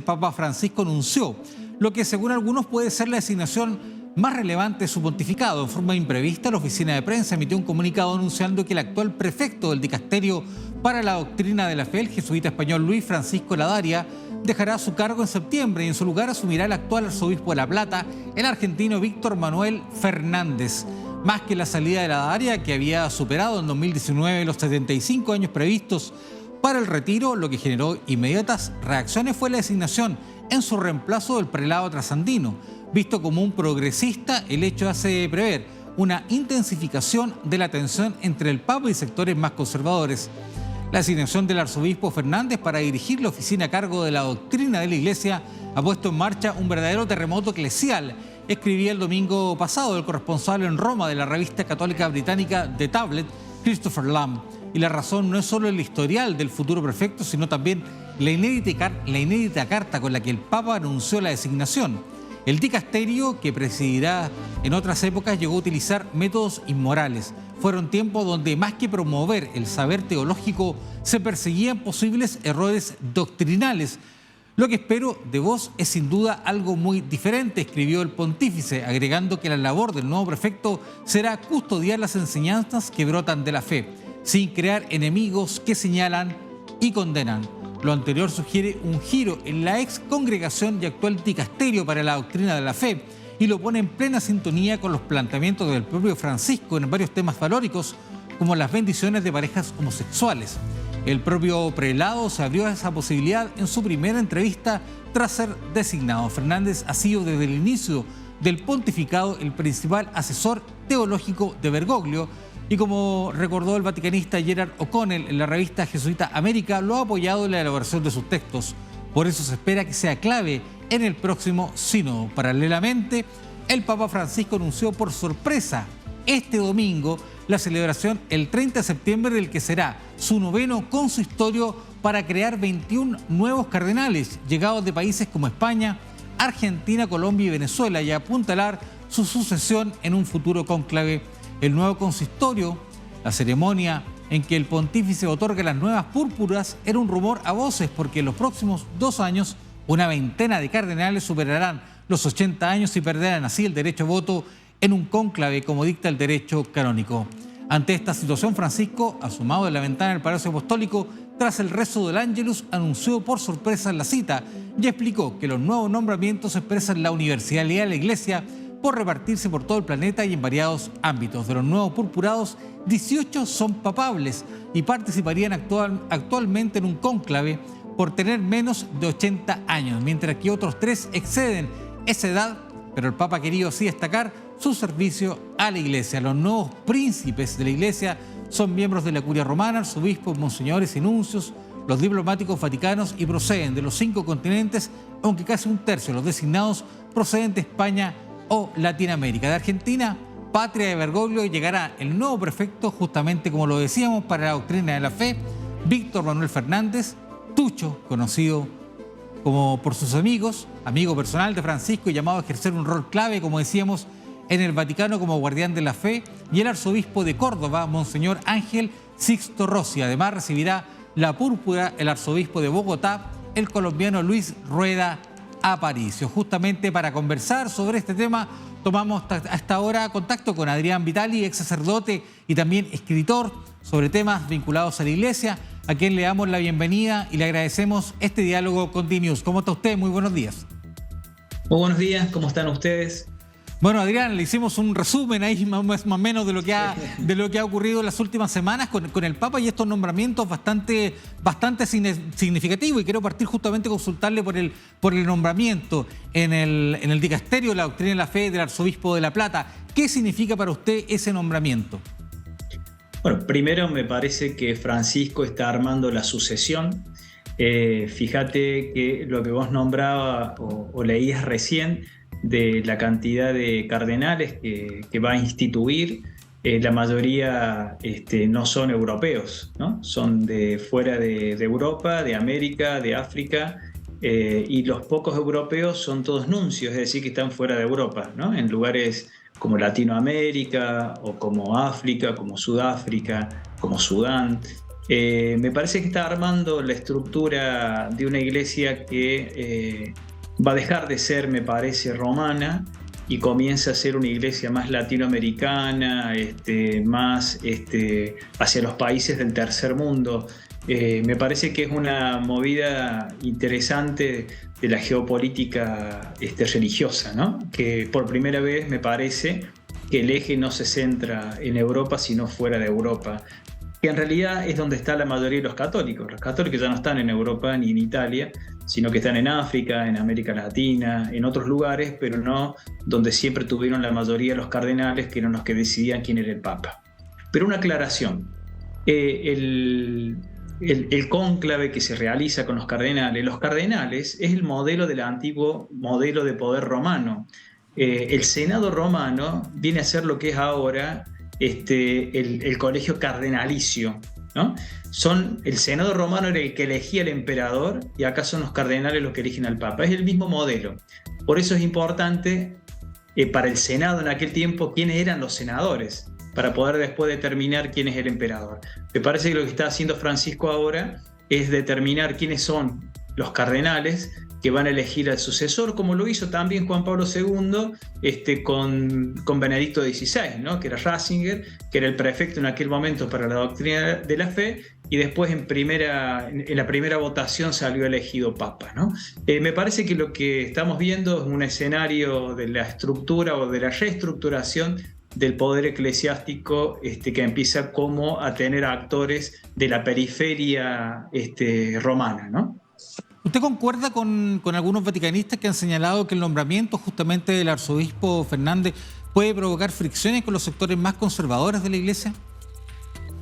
Papa Francisco anunció, lo que según algunos puede ser la designación más relevante de su pontificado. En forma imprevista, la oficina de prensa emitió un comunicado anunciando que el actual prefecto del dicasterio para la doctrina de la fe, el jesuita español Luis Francisco Ladaria, dejará su cargo en septiembre y en su lugar asumirá el actual arzobispo de La Plata, el argentino Víctor Manuel Fernández. Más que la salida de Ladaria, que había superado en 2019 los 75 años previstos para el retiro, lo que generó inmediatas reacciones fue la designación en su reemplazo del prelado trasandino. Visto como un progresista, el hecho hace prever una intensificación de la tensión entre el Papa y sectores más conservadores. La designación del arzobispo Fernández para dirigir la oficina a cargo de la doctrina de la Iglesia ha puesto en marcha un verdadero terremoto eclesial, escribía el domingo pasado el corresponsal en Roma de la revista católica británica The Tablet, Christopher Lamb. Y la razón no es solo el historial del futuro prefecto, sino también la inédita carta con la que el Papa anunció la designación. El dicasterio, que presidirá en otras épocas, llegó a utilizar métodos inmorales. Fueron tiempos donde, más que promover el saber teológico, se perseguían posibles errores doctrinales. Lo que espero de vos es sin duda algo muy diferente, escribió el pontífice, agregando que la labor del nuevo prefecto será custodiar las enseñanzas que brotan de la fe, sin crear enemigos que señalan y condenan. Lo anterior sugiere un giro en la ex congregación y actual dicasterio para la doctrina de la fe y lo pone en plena sintonía con los planteamientos del propio Francisco en varios temas valóricos, como las bendiciones de parejas homosexuales. El propio prelado se abrió a esa posibilidad en su primera entrevista tras ser designado. Fernández ha sido desde el inicio del pontificado el principal asesor teológico de Bergoglio, y como recordó el vaticanista Gerard O'Connell en la revista jesuita América, lo ha apoyado en la elaboración de sus textos. Por eso se espera que sea clave en el próximo sínodo. Paralelamente, el Papa Francisco anunció por sorpresa este domingo la celebración el 30 de septiembre del que será su noveno consistorio para crear 21 nuevos cardenales llegados de países como España, Argentina, Colombia y Venezuela y apuntalar su sucesión en un futuro cónclave. El nuevo consistorio, la ceremonia en que el pontífice otorga las nuevas púrpuras, era un rumor a voces porque en los próximos 2 años una veintena de cardenales superarán los 80 años y perderán así el derecho a voto en un cónclave como dicta el derecho canónico. Ante esta situación, Francisco, asomado de la ventana del Palacio Apostólico, tras el rezo del Ángelus, anunció por sorpresa la cita y explicó que los nuevos nombramientos expresan la universalidad de la Iglesia por repartirse por todo el planeta y en variados ámbitos. De los nuevos purpurados, 18 son papables y participarían actualmente en un cónclave por tener menos de 80 años, mientras que otros 3 exceden esa edad, pero el Papa ha querido así destacar su servicio a la Iglesia. Los nuevos príncipes de la Iglesia son miembros de la Curia Romana, arzobispos, monseñores y nuncios, los diplomáticos vaticanos y proceden de los 5 continentes, aunque casi un tercio de los designados proceden de España o Latinoamérica. De Argentina, patria de Bergoglio, llegará el nuevo prefecto, justamente como lo decíamos, para la doctrina de la fe, Víctor Manuel Fernández, Tucho, conocido como por sus amigos, amigo personal de Francisco y llamado a ejercer un rol clave, como decíamos, en el Vaticano como guardián de la fe, y el arzobispo de Córdoba, Monseñor Ángel Sixto Rossi. Además recibirá la púrpura el arzobispo de Bogotá, el colombiano Luis Rueda Aparicio. Justamente para conversar sobre este tema, tomamos hasta ahora contacto con Adrián Vitali, ex sacerdote y también escritor sobre temas vinculados a la Iglesia, a quien le damos la bienvenida y le agradecemos este diálogo con DNews. ¿Cómo está usted? Muy buenos días. Muy buenos días, ¿cómo están ustedes? Bueno, Adrián, le hicimos un resumen ahí más o menos de lo que ha ocurrido en las últimas semanas con el Papa y estos nombramientos bastante significativos. Y quiero partir justamente a consultarle por el nombramiento en el dicasterio de la doctrina de la fe del arzobispo de La Plata. ¿Qué significa para usted ese nombramiento? Bueno, primero me parece que Francisco está armando la sucesión. Fíjate que lo que vos nombrabas o leías recién, de la cantidad de cardenales que va a instituir, la mayoría no son europeos, ¿no? Son de fuera de Europa, de América, de África, y los pocos europeos son todos nuncios, es decir, que están fuera de Europa, ¿no? En lugares como Latinoamérica o como África, como Sudáfrica, como Sudán. Me parece que está armando la estructura de una iglesia que va a dejar de ser, me parece, romana y comienza a ser una iglesia más latinoamericana, más hacia los países del tercer mundo. Me parece que es una movida interesante de la geopolítica religiosa, ¿no? Que por primera vez me parece que el eje no se centra en Europa, sino fuera de Europa, que en realidad es donde está la mayoría de los católicos. Los católicos ya no están en Europa ni en Italia, sino que están en África, en América Latina, en otros lugares, pero no donde siempre tuvieron la mayoría de los cardenales, que eran los que decidían quién era el Papa. Pero una aclaración. El cónclave que se realiza con los cardenales es el modelo del antiguo modelo de poder romano. El Senado romano viene a ser lo que es ahora el colegio cardenalicio, ¿no? El Senado romano era el que elegía al emperador y acá son los cardenales los que eligen al Papa. Es el mismo modelo. Por eso es importante para el Senado en aquel tiempo quiénes eran los senadores, para poder después determinar quién es el emperador. Me parece que lo que está haciendo Francisco ahora es determinar quiénes son los cardenales que van a elegir al sucesor, como lo hizo también Juan Pablo II con Benedicto XVI, ¿no? Que era Ratzinger, que era el prefecto en aquel momento para la doctrina de la fe, y después en la primera votación salió elegido Papa, ¿no? Me parece que lo que estamos viendo es un escenario de la estructura o de la reestructuración del poder eclesiástico que empieza como a tener actores de la periferia romana, ¿no? ¿Usted concuerda con algunos vaticanistas que han señalado que el nombramiento justamente del arzobispo Fernández puede provocar fricciones con los sectores más conservadores de la Iglesia?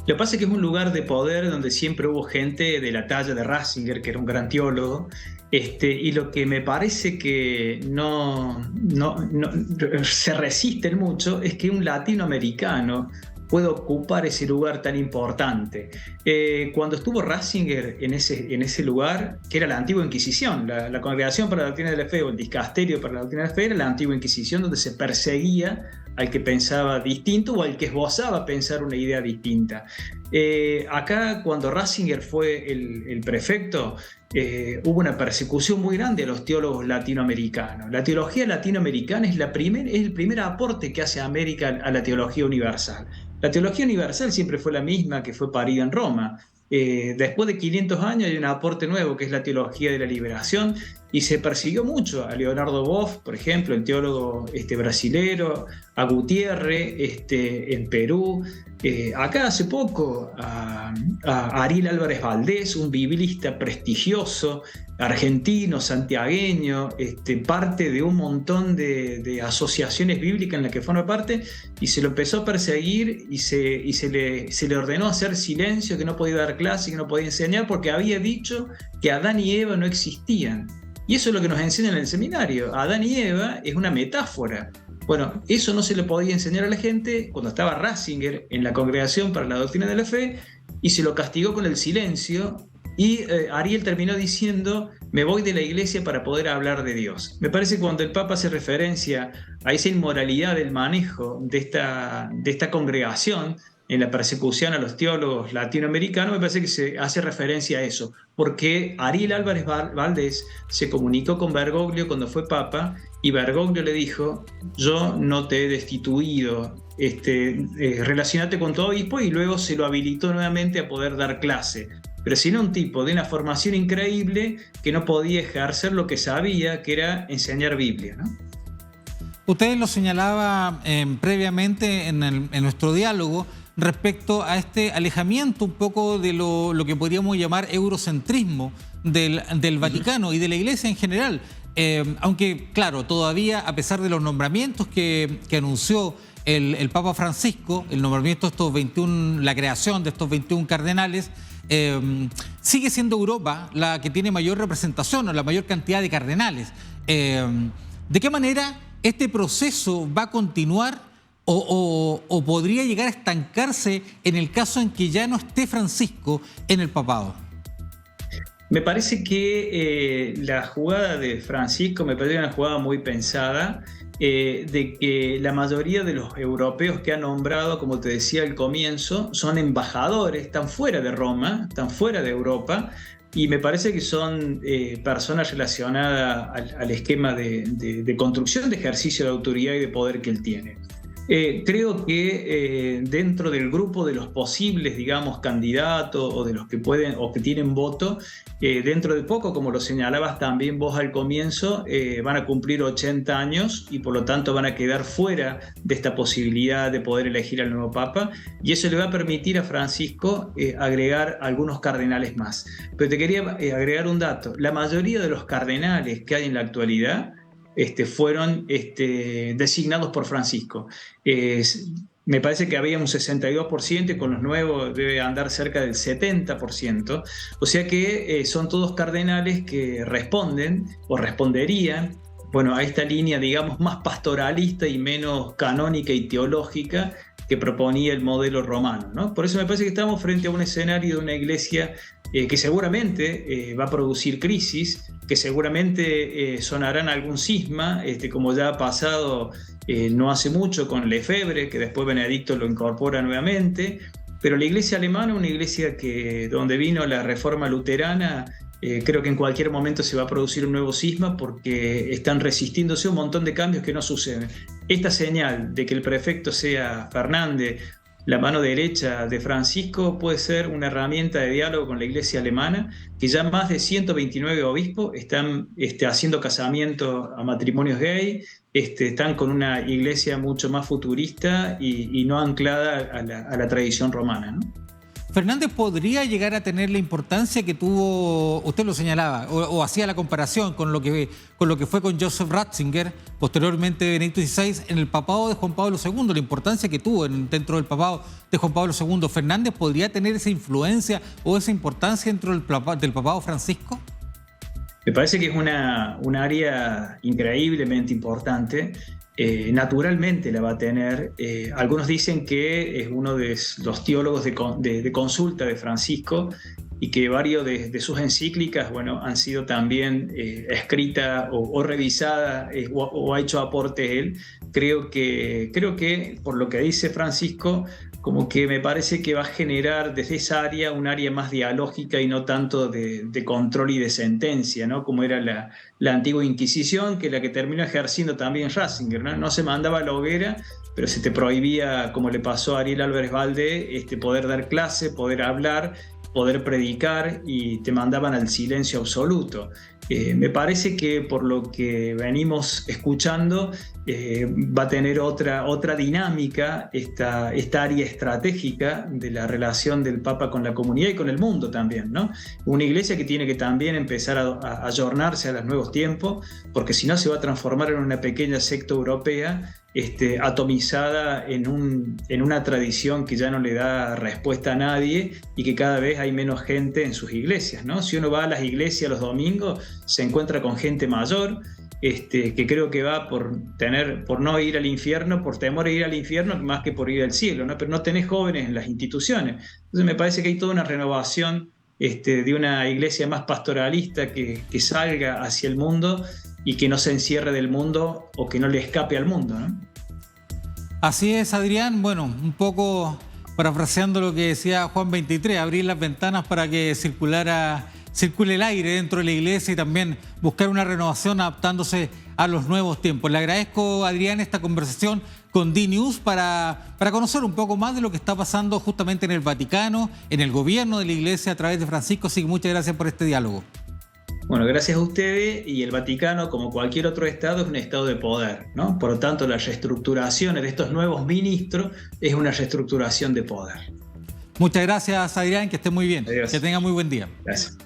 Lo que pasa es que es un lugar de poder donde siempre hubo gente de la talla de Ratzinger, que era un gran teólogo, y lo que me parece que no se resisten mucho es que un latinoamericano puede ocupar ese lugar tan importante. Cuando estuvo Ratzinger en ese lugar, que era la antigua Inquisición, la Congregación para la Doctrina de la Fe o el Dicasterio para la Doctrina de la Fe era la antigua Inquisición, donde se perseguía al que pensaba distinto o al que esbozaba pensar una idea distinta. Acá, cuando Ratzinger fue el prefecto, hubo una persecución muy grande a los teólogos latinoamericanos. La teología latinoamericana es el primer aporte que hace América a la teología universal. La teología universal siempre fue la misma que fue parida en Roma. Después de 500 años hay un aporte nuevo que es la teología de la liberación y se persiguió mucho a Leonardo Boff, por ejemplo, el teólogo brasilero, a Gutiérrez en Perú, acá hace poco a Ariel Álvarez Valdés, un biblista prestigioso, argentino, santiagueño, parte de un montón de asociaciones bíblicas en las que forma parte, y se lo empezó a perseguir y se le ordenó hacer silencio, que no podía dar clase, que no podía enseñar, porque había dicho que Adán y Eva no existían. Y eso es lo que nos enseñan en el seminario. Adán y Eva es una metáfora. Bueno, eso no se le podía enseñar a la gente cuando estaba Ratzinger en la Congregación para la Doctrina de la Fe, y se lo castigó con el silencio. Y Ariel terminó diciendo: me voy de la iglesia para poder hablar de Dios. Me parece que cuando el Papa hace referencia a esa inmoralidad del manejo de esta congregación en la persecución a los teólogos latinoamericanos, me parece que se hace referencia a eso, porque Ariel Álvarez Valdés se comunicó con Bergoglio cuando fue Papa, y Bergoglio le dijo: yo no te he destituido, relacionate con tu obispo, y luego se lo habilitó nuevamente a poder dar clase. Pero si no, un tipo de una formación increíble que no podía ejercer lo que sabía, que era enseñar Biblia, ¿no? Usted lo señalaba previamente en nuestro diálogo respecto a este alejamiento un poco de lo que podríamos llamar eurocentrismo del Vaticano y de la Iglesia en general. Aunque, claro, todavía, a pesar de los nombramientos que anunció el Papa Francisco, el nombramiento de estos 21, la creación de estos 21 cardenales, sigue siendo Europa la que tiene mayor representación o la mayor cantidad de cardenales. ¿De qué manera este proceso va a continuar o podría llegar a estancarse en el caso en que ya no esté Francisco en el papado? Me parece que la jugada de Francisco me parece una jugada muy pensada. de que la mayoría de los europeos que ha nombrado, como te decía al comienzo, son embajadores, están fuera de Roma, están fuera de Europa, y me parece que son personas relacionadas al esquema de construcción, de ejercicio de autoridad y de poder que él tiene. Creo que dentro del grupo de los posibles, digamos, candidatos o de los que pueden o que tienen voto, dentro de poco, como lo señalabas también vos al comienzo, van a cumplir 80 años y por lo tanto van a quedar fuera de esta posibilidad de poder elegir al nuevo Papa, y eso le va a permitir a Francisco agregar algunos cardenales más. Pero te quería agregar un dato: la mayoría de los cardenales que hay en la actualidad fueron designados por Francisco. Me parece que había un 62% y con los nuevos debe andar cerca del 70%. O sea que son todos cardenales que responden o responderían, bueno, a esta línea, digamos, más pastoralista y menos canónica y teológica que proponía el modelo romano, ¿no? Por eso me parece que estamos frente a un escenario de una iglesia que seguramente va a producir crisis, que seguramente sonarán algún cisma, como ya ha pasado no hace mucho con Lefebvre, que después Benedicto lo incorpora nuevamente. Pero la iglesia alemana es una iglesia que, donde vino la reforma luterana, creo que en cualquier momento se va a producir un nuevo cisma porque están resistiéndose a un montón de cambios que no suceden. Esta señal de que el prefecto sea Fernández, la mano derecha de Francisco, puede ser una herramienta de diálogo con la iglesia alemana, que ya más de 129 obispos están haciendo casamientos a matrimonios gay, están con una iglesia mucho más futurista y no anclada a la tradición romana, ¿no? Fernández podría llegar a tener la importancia que tuvo, usted lo señalaba, o hacía la comparación con lo que fue con Joseph Ratzinger, posteriormente Benedicto XVI, en el papado de Juan Pablo II, la importancia que tuvo dentro del papado de Juan Pablo II. ¿Fernández podría tener esa influencia o esa importancia dentro del papado Francisco? Me parece que es un área increíblemente importante. Naturalmente la va a tener. Algunos dicen que es uno de los teólogos de consulta de Francisco y que varios de sus encíclicas, bueno, han sido también escritas o revisadas o ha hecho aportes él. Creo que por lo que dice Francisco, como que me parece que va a generar desde esa área un área más dialógica y no tanto de control y de sentencia, ¿no? Como era la antigua Inquisición, que es la que terminó ejerciendo también Ratzinger, ¿no? No se mandaba a la hoguera, pero se te prohibía, como le pasó a Ariel Álvarez Valdés, poder dar clase, poder hablar, poder predicar, y te mandaban al silencio absoluto. Me parece que por lo que venimos escuchando va a tener otra dinámica esta área estratégica de la relación del Papa con la comunidad y con el mundo también, ¿no? Una iglesia que tiene que también empezar a ayornarse a los nuevos tiempos, porque si no se va a transformar en una pequeña secta europea atomizada en una tradición que ya no le da respuesta a nadie y que cada vez hay menos gente en sus iglesias, ¿no? Si uno va a las iglesias los domingos, se encuentra con gente mayor que creo que va por no ir al infierno, por temor a ir al infierno más que por ir al cielo, ¿no? Pero no tenés jóvenes en las instituciones. Entonces me parece que hay toda una renovación de una iglesia más pastoralista que salga hacia el mundo y que no se encierre del mundo o que no le escape al mundo, ¿no? Así es, Adrián. Bueno, un poco parafraseando lo que decía Juan 23, abrir las ventanas para que circule el aire dentro de la iglesia y también buscar una renovación adaptándose a los nuevos tiempos. Le agradezco, Adrián, esta conversación con DNews para conocer un poco más de lo que está pasando justamente en el Vaticano, en el gobierno de la iglesia a través de Francisco. Así que muchas gracias por este diálogo. Bueno, gracias a ustedes. Y el Vaticano, como cualquier otro estado, es un estado de poder, ¿no? Por lo tanto, la reestructuración de estos nuevos ministros es una reestructuración de poder. Muchas gracias, Adrián, que esté muy bien. Adiós. Que tenga muy buen día. Gracias.